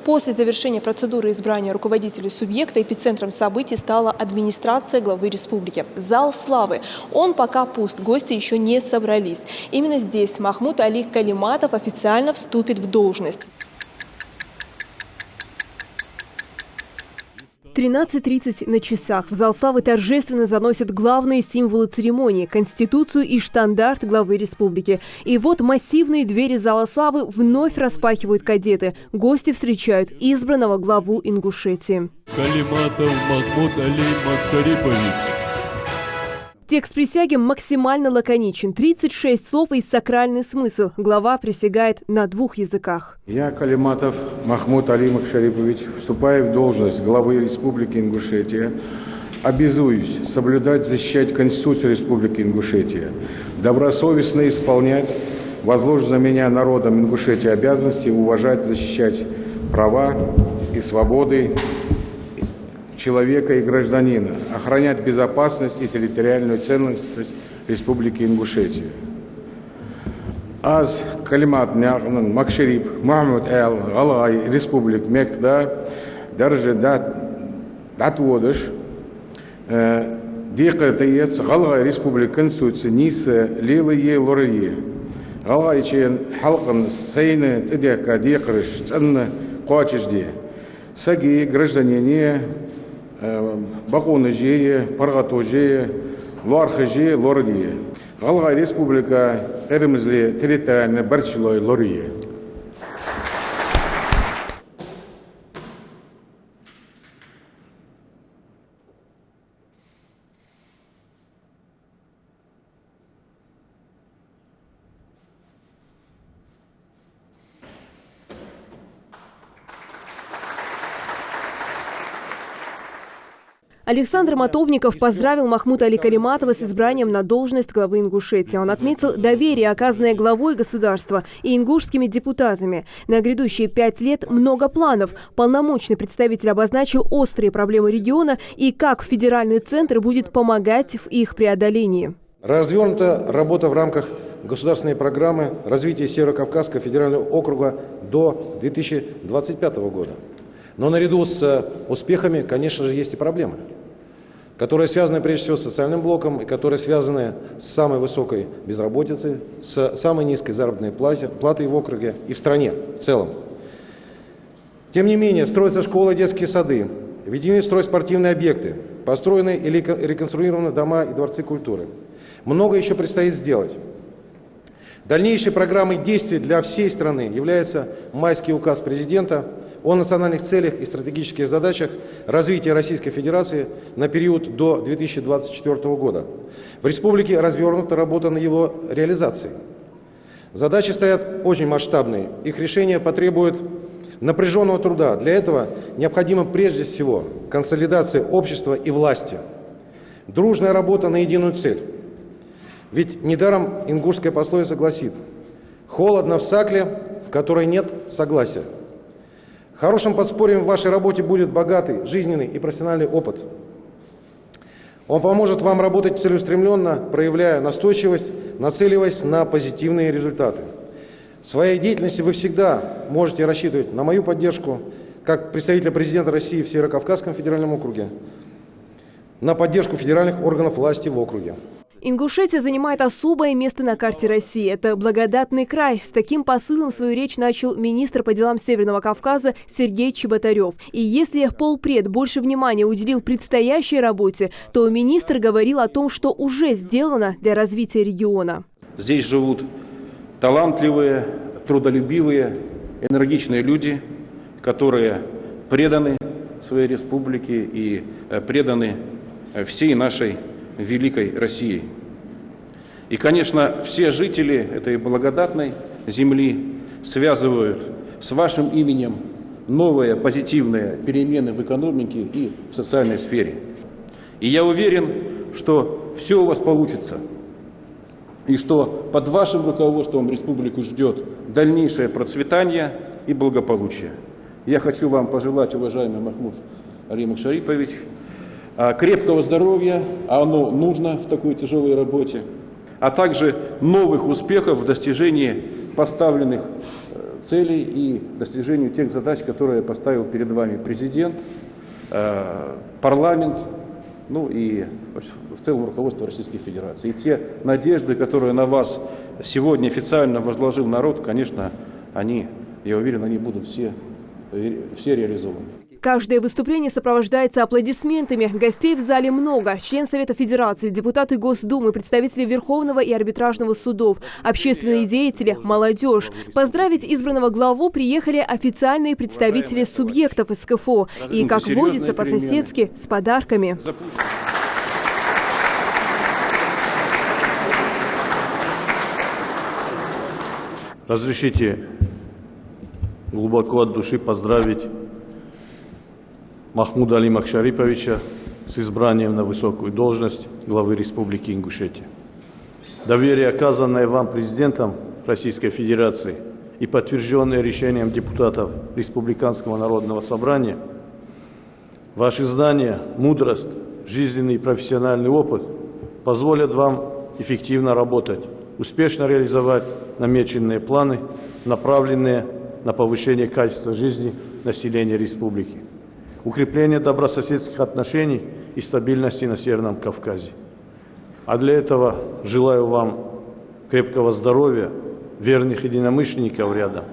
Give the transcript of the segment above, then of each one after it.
После завершения процедуры избрания руководителей субъекта эпицентром событий стала администрация главы республики. Зал славы. Он пока пуст, гости еще не собрались. Именно здесь Махмуд Али Калиматов официально вступит в должность. 13:30 на часах. В зал славы торжественно заносят главные символы церемонии – Конституцию и штандарт главы республики. И вот массивные двери зала славы вновь распахивают кадеты. Гости встречают избранного главу Ингушетии. Калиматов Махмуд Али Макшарипович. Текст присяги максимально лаконичен. 36 слов и сакральный смысл. Глава присягает на 2 языках. Я, Калиматов Махмуд Али Макшарипович, вступая в должность главы Республики Ингушетия, обязуюсь соблюдать, защищать Конституцию Республики Ингушетия, добросовестно исполнять возложенные на меня народом Ингушетии обязанности, уважать, защищать права и свободы человека и гражданина, охранять безопасность и территориальную целостность Республики Ингушетия. Аз Калимат Макшарип Махмуд Эл Галай Республик Мекда Даржа Датводыш Дикатаец Галай Республик Конституция Ниса Лилые Лорие Галай Чен Халкан Сейны Тедека Дикрыш Цанна Кочежди Саги гражданине Бакуны жие, Паргату жие, Луархы жие, Лордие. Галгай Республика Эремзли территориально Барчилой Лорие. Александр Мотовников поздравил Махмуда Али Калиматова с избранием на должность главы Ингушетии. Он отметил доверие, оказанное главой государства и ингушскими депутатами. На грядущие 5 лет много планов. Полномочный представитель обозначил острые проблемы региона и как федеральный центр будет помогать в их преодолении. Развернута работа в рамках государственной программы развития Северо-Кавказского федерального округа до 2025 года. Но наряду с успехами, конечно же, есть и проблемы, которые связаны прежде всего с социальным блоком и которые связаны с самой высокой безработицей, с самой низкой заработной платой в округе и в стране в целом. Тем не менее, строятся школы, детские сады, введены в строй спортивные объекты, построены или реконструированы дома и дворцы культуры. Много еще предстоит сделать. Дальнейшей программой действий для всей страны является майский указ президента о национальных целях и стратегических задачах развития Российской Федерации на период до 2024 года. В республике развернута работа на его реализации. Задачи стоят очень масштабные, их решение потребует напряженного труда. Для этого необходима прежде всего консолидация общества и власти, дружная работа на единую цель. Ведь недаром ингушская пословица гласит: «Холодно в сакле, в которой нет согласия». Хорошим подспорьем в вашей работе будет богатый, жизненный и профессиональный опыт. Он поможет вам работать целеустремленно, проявляя настойчивость, нацеливаясь на позитивные результаты. В своей деятельности вы всегда можете рассчитывать на мою поддержку, как представителя президента России в Северо-Кавказском федеральном округе, на поддержку федеральных органов власти в округе. Ингушетия занимает особое место на карте России. Это благодатный край. С таким посылом свою речь начал министр по делам Северного Кавказа Сергей Чеботарев. И если полпред больше внимания уделил предстоящей работе, то министр говорил о том, что уже сделано для развития региона. Здесь живут талантливые, трудолюбивые, энергичные люди, которые преданы своей республике и преданы всей нашей великой России. И, конечно, все жители этой благодатной земли связывают с вашим именем новые позитивные перемены в экономике и в социальной сфере. И я уверен, что все у вас получится, и что под вашим руководством республику ждет дальнейшее процветание и благополучие. Я хочу вам пожелать, уважаемый Махмуд Али Макшарипович, крепкого здоровья, а оно нужно в такой тяжелой работе, а также новых успехов в достижении поставленных целей и достижению тех задач, которые поставил перед вами президент, парламент, ну и в целом руководство Российской Федерации. И те надежды, которые на вас сегодня официально возложил народ, конечно, они, я уверен, они будут все реализованы. Каждое выступление сопровождается аплодисментами. Гостей в зале много. Член Совета Федерации, депутаты Госдумы, представители Верховного и арбитражного судов, общественные деятели, молодежь. Поздравить избранного главу приехали официальные представители субъектов СКФО. И, как водится, по-соседски, с подарками. Разрешите глубоко от души поздравить Махмуда Али Макшариповича с избранием на высокую должность главы Республики Ингушетия. Доверие, оказанное вам президентом Российской Федерации и подтвержденное решением депутатов Республиканского народного собрания, ваши знания, мудрость, жизненный и профессиональный опыт позволят вам эффективно работать, успешно реализовать намеченные планы, направленные на повышение качества жизни населения республики, укрепление добрососедских отношений и стабильности на Северном Кавказе. А для этого желаю вам крепкого здоровья, верных единомышленников рядом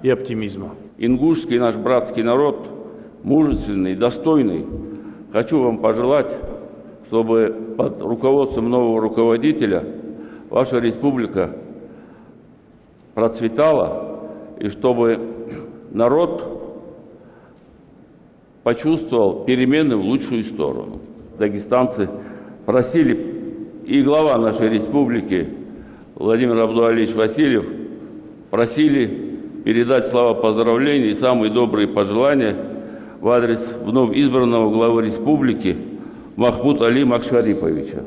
и оптимизма. Ингушский наш братский народ, мужественный, достойный. Хочу вам пожелать, чтобы под руководством нового руководителя ваша республика процветала, и чтобы народ почувствовал перемены в лучшую сторону. Дагестанцы просили, и глава нашей республики Владимир Абдуалиевич Васильев просили передать слова поздравлений и самые добрые пожелания в адрес вновь избранного главы республики Махмуда Али Макшариповича.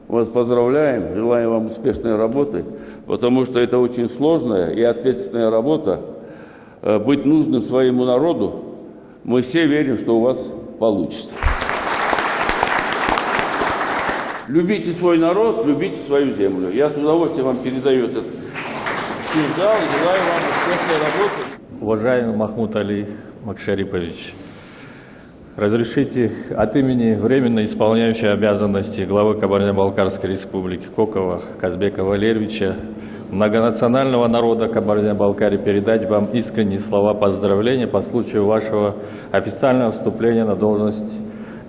Мы вас поздравляем, желаем вам успешной работы, потому что это очень сложная и ответственная работа, быть нужным своему народу. Мы все верим, что у вас получится. Любите свой народ, любите свою землю. Я с удовольствием вам передаю этот зал и желаю вам успешной работы. Уважаемый Махмуд Али Макшарипович, разрешите от имени временно исполняющей обязанности главы Кабардино-Балкарской республики Кокова Казбека Валерьевича, многонационального народа Кабардино-Балкарии, передать вам искренние слова поздравления по случаю вашего официального вступления на должность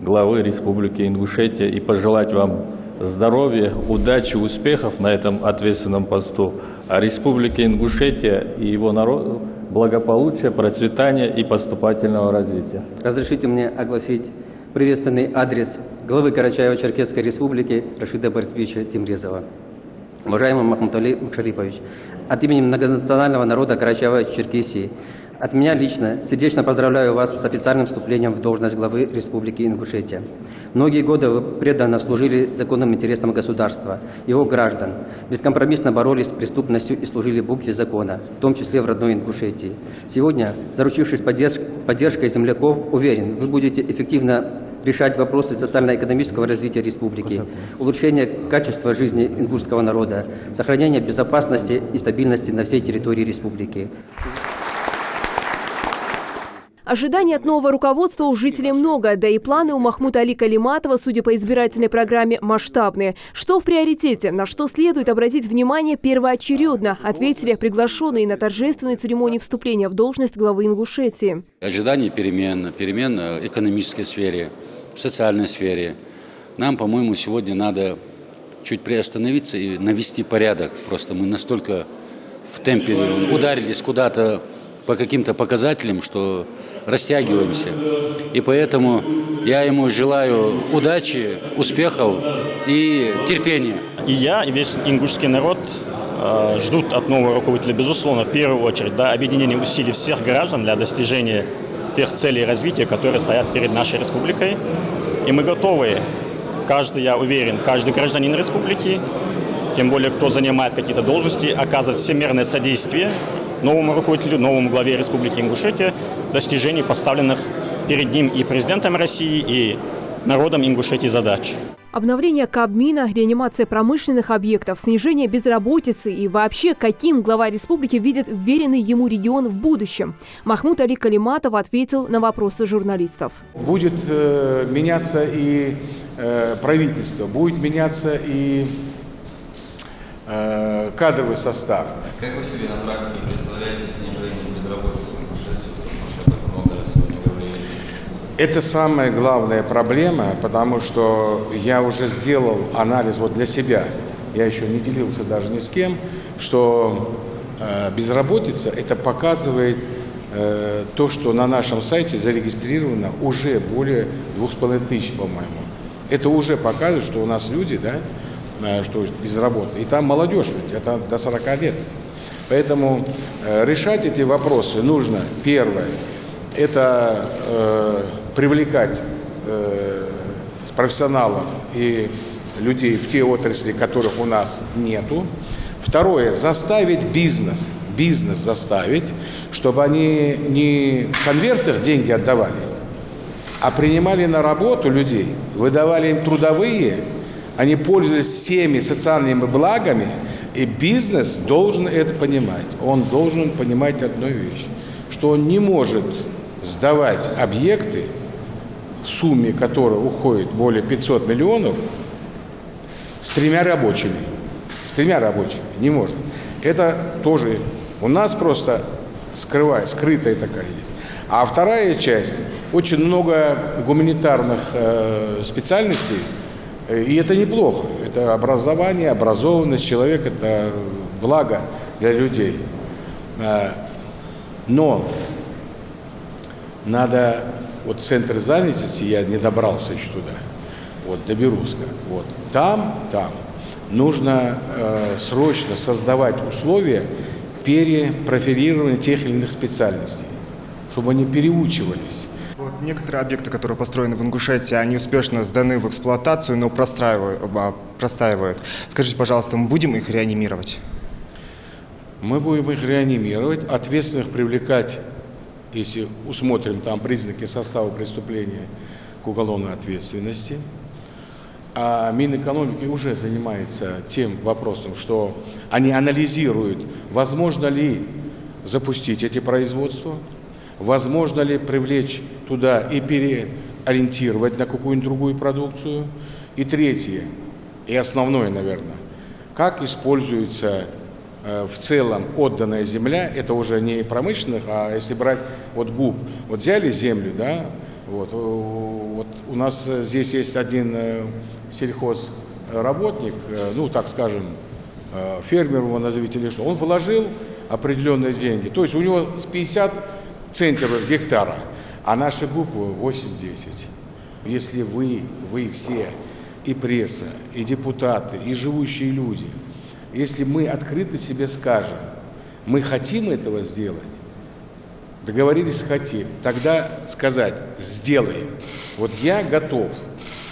главы Республики Ингушетия и пожелать вам здоровья, удачи, успехов на этом ответственном посту, а Республике Ингушетия и его народу благополучия, процветания и поступательного развития. Разрешите мне огласить приветственный адрес главы Карачаево-Черкесской республики Рашида Борисовича Тимрезова. Уважаемый Махмуд Али Макшарипович, от имени многонационального народа Карачаево-Черкесии, от меня лично сердечно поздравляю вас с официальным вступлением в должность главы Республики Ингушетия. Многие годы вы преданно служили законным интересам государства, его граждан, бескомпромиссно боролись с преступностью и служили букве закона, в том числе в родной Ингушетии. Сегодня, заручившись поддержкой земляков, уверен, вы будете эффективно решать вопросы социально-экономического развития республики, улучшения качества жизни ингушского народа, сохранения безопасности и стабильности на всей территории республики. Ожиданий от нового руководства у жителей много, да и планы у Махмуда Али Калиматова, судя по избирательной программе, масштабные. Что в приоритете, на что следует обратить внимание первоочередно, ответили приглашенные на торжественной церемонии вступления в должность главы Ингушетии. Ожидание перемен в экономической сфере, в социальной сфере. Нам, по-моему, сегодня надо чуть приостановиться и навести порядок. Просто мы настолько в темпе ударились куда-то по каким-то показателям, что растягиваемся. И поэтому я ему желаю удачи, успехов и терпения. И я, и весь ингушский народ ждут от нового руководителя, безусловно, в первую очередь, объединения усилий всех граждан для достижения тех целей развития, которые стоят перед нашей республикой. И мы готовы, я уверен, каждый гражданин республики, тем более кто занимает какие-то должности, оказывать всемирное содействие новому руководителю, новому главе Республики Ингушетия достижений поставленных перед ним и президентом России, и народом Ингушетии задач. Обновление Кабмина, реанимация промышленных объектов, снижение безработицы и вообще, каким глава республики видит вверенный ему регион в будущем. Махмуд Али Калиматов ответил на вопросы журналистов. Будет меняться и правительство, будет меняться и кадровый состав. Как вы себе на практике представляете снижение безработицы в Ингушетии? Потому что это много сегодня говорили. Это самая главная проблема, потому что я уже сделал анализ вот для себя. Я еще не делился даже ни с кем, что безработица, это показывает то, что на нашем сайте зарегистрировано уже более 2500, по-моему. Это уже показывает, что у нас люди, да, что безработные. И там молодежь, ведь это до 40 лет. Поэтому решать эти вопросы нужно. Первое, это привлекать профессионалов и людей в те отрасли, которых у нас нету. Второе, заставить бизнес заставить, чтобы они не в конвертах деньги отдавали, а принимали на работу людей, выдавали им трудовые, они пользовались всеми социальными благами, и бизнес должен это понимать. Он должен понимать одну вещь, что он не может сдавать объекты, в сумме которой уходит более 500 миллионов, с 3 рабочими. С 3 рабочими не может. Это тоже у нас просто скрытая такая есть. А вторая часть, очень много гуманитарных специальностей, и это неплохо. Это образование, образованность человека, это благо для людей. Но надо, вот центр занятости, я не добрался еще туда, вот доберусь как. Вот. Там нужно срочно создавать условия перепрофилирования тех или иных специальностей, чтобы они переучивались. Вот некоторые объекты, которые построены в Ингушетии, они успешно сданы в эксплуатацию, но простаивают. Скажите, пожалуйста, мы будем их реанимировать? Мы будем их реанимировать, ответственных привлекать, если усмотрим там признаки состава преступления, к уголовной ответственности. А Минэкономики уже занимается тем вопросом, что они анализируют, возможно ли запустить эти производства, возможно ли привлечь туда и переориентировать на какую-нибудь другую продукцию. И третье, и основное, наверное, как используется в целом отданная земля, это уже не промышленных, а если брать вот ГУП, вот взяли землю, да, вот у нас здесь есть один сельхозработник, ну так скажем, фермер его назовите или что, он вложил определенные деньги, то есть у него 50 центнеров с гектара, а наши ГУПы 8-10. Если вы все, и пресса, и депутаты, и живущие люди, если мы открыто себе скажем, мы хотим этого сделать, договорились хотим, тогда сказать сделаем. Вот я готов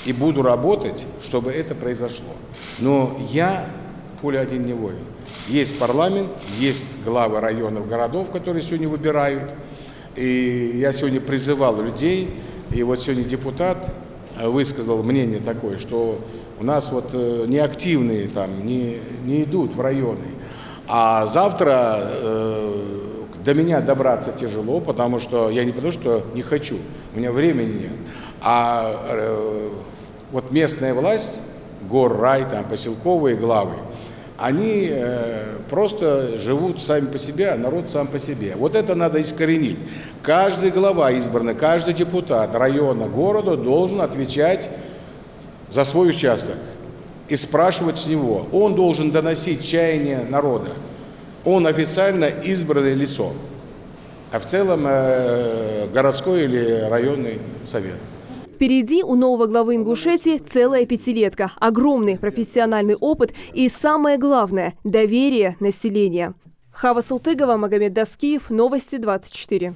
и буду работать, чтобы это произошло. Но я поле один не воин. Есть парламент, есть главы районов, городов, которые сегодня выбирают. И я сегодня призывал людей, и вот сегодня депутат высказал мнение такое, что у нас вот неактивные там не идут в районы. А завтра до меня добраться тяжело, потому что я не потому, что не хочу, у меня времени нет. А вот местная власть, горрай, там, поселковые главы, они просто живут сами по себе, а народ сам по себе. Вот это надо искоренить. Каждый глава избранный, каждый депутат района, города должен отвечать за свой участок и спрашивать с него. Он должен доносить чаяние народа. Он официально избранное лицо, а в целом городской или районный совет. Впереди у нового главы Ингушетии целая пятилетка, огромный профессиональный опыт и, самое главное, доверие населения. Хава Султыгова, Магомед Даскиев, Новости 24.